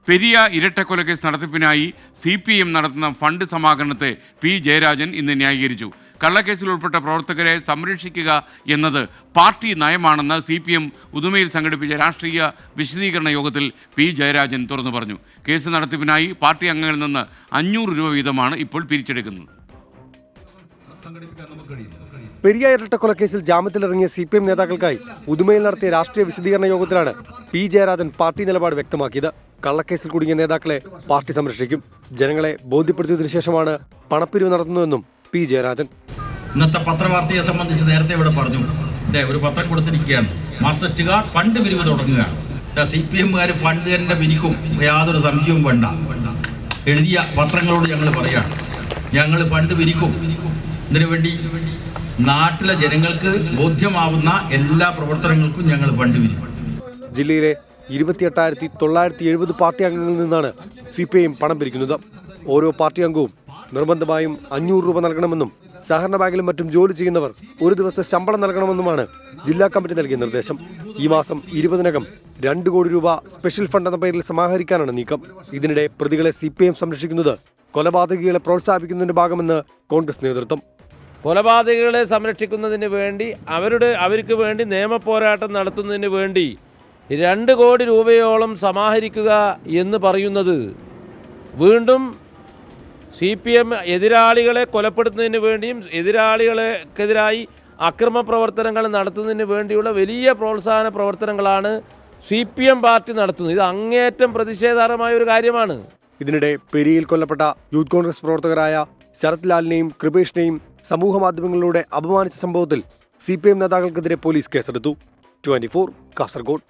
പെരിയ ഇരട്ടക്കൊലക്കേസ് നടത്തിപ്പിനായി CPM നടത്തുന്ന fund സമാഹരണത്തെ P Jayarajan ഇന്ന് ന്യായീകരിച്ചു. കള്ളക്കേസിൽ ഉൾപ്പെട്ട പ്രവർത്തകരെ സംരക്ഷിക്കുക എന്നത് പാർട്ടി നയമാണെന്ന് CPM ഉദുമയിൽ സംഘടിപ്പിച്ച രാഷ്ട്രീയ വിശദീകരണ യോഗത്തിൽ പി ജയരാജൻ തുറന്നു പറഞ്ഞു. കേസ് നടത്തിപ്പിനായി പാർട്ടി അംഗങ്ങളിൽ നിന്ന് 500 രൂപ വീതമാണ് ഇപ്പോൾ പിരിച്ചെടുക്കുന്നത്. പെരിയ ഇരട്ടക്കൊലക്കേസിൽ ജാമ്യത്തിലിറങ്ങിയ CPM നേതാക്കൾക്കായി ഉദുമയിൽ നടത്തിയ രാഷ്ട്രീയ വിശദീകരണ യോഗത്തിലാണ് പി ജയരാജൻ പാർട്ടി നിലപാട് വ്യക്തമാക്കിയത്. കള്ളക്കേസിൽ കുടുങ്ങിയ നേതാക്കളെ പാർട്ടി സംരക്ഷിക്കും. ജനങ്ങളെ ബോധ്യപ്പെടുത്തിയതിനു ശേഷമാണ് പണപ്പിരിവ് നടത്തുന്നതെന്നും പി ജയരാജൻ. ഇന്നത്തെ പത്രവാർത്തയെ സംബന്ധിച്ച് നേരത്തെ ഇവിടെ പറഞ്ഞു, ഒരു പത്രം കൊടുത്തിരിക്കുകയാണ്, മാർക്സിസ്റ്റുകാർ ഫണ്ട് പിരിവ് തുടങ്ങുകയാണ്. CPMകാർ ഫണ്ട് തന്നെ പിരിക്കും, യാതൊരു സംശയവും വേണ്ട. എഴുതിയ പത്രങ്ങളോട് ഞങ്ങൾ പറയുകയാണ്, ഞങ്ങൾ ഫണ്ട് പിരിക്കും. ഇതിനു വേണ്ടി നാട്ടിലെ ജനങ്ങൾക്ക് ബോധ്യമാവുന്ന എല്ലാ പ്രവർത്തനങ്ങൾക്കും ഞങ്ങൾ ഫണ്ട് പിരിക്കും. ജില്ലയിലെ 28,970 പാർട്ടി അംഗങ്ങളിൽ നിന്നാണ് CPM പണം പിരിക്കുന്നത്. ഓരോ പാർട്ടി അംഗവും നിർബന്ധമായും 500 രൂപ നൽകണമെന്നും സഹകരണ ബാങ്കിലും മറ്റും ജോലി ചെയ്യുന്നവർ ഒരു ദിവസത്തെ ശമ്പളം നൽകണമെന്നുമാണ് ജില്ലാ കമ്മിറ്റി നൽകിയ നിർദ്ദേശം. ഈ മാസം 20-നകം 2 കോടി രൂപ സ്പെഷ്യൽ ഫണ്ട് എന്ന പേരിൽ സമാഹരിക്കാനാണ് നീക്കം. ഇതിനിടെ പ്രതികളെ CPM സംരക്ഷിക്കുന്നത് കൊലപാതകികളെ പ്രോത്സാഹിപ്പിക്കുന്നതിന്റെ ഭാഗമെന്ന് കോൺഗ്രസ് നേതൃത്വം. കൊലപാതകികളെ സംരക്ഷിക്കുന്നതിന് വേണ്ടി അവർക്ക് വേണ്ടി നിയമപോരാട്ടം നടത്തുന്നതിന് വേണ്ടി 2 കോടി രൂപയോളം സമാഹരിക്കുക എന്ന് പറയുന്നത് വീണ്ടും CPM എതിരാളികളെ കൊലപ്പെടുത്തുന്നതിന് വേണ്ടിയും എതിരാളികൾക്കെതിരായി അക്രമ പ്രവർത്തനങ്ങൾ നടത്തുന്നതിന് വേണ്ടിയുള്ള വലിയ പ്രോത്സാഹന പ്രവർത്തനങ്ങളാണ് CPM പാർട്ടി നടത്തുന്നത്. ഇത് അങ്ങേയറ്റം പ്രതിഷേധാർഹമായ ഒരു കാര്യമാണ്. ഇതിനിടെ പെരിയയിൽ കൊല്ലപ്പെട്ട യൂത്ത് കോൺഗ്രസ് പ്രവർത്തകരായ ശരത് ലാലിനെയും കൃപേഷിനെയും സമൂഹ മാധ്യമങ്ങളിലൂടെ അപമാനിച്ച സംഭവത്തിൽ CPM നേതാക്കൾക്കെതിരെ പോലീസ് കേസെടുത്തു. 24 കാസർഗോഡ്.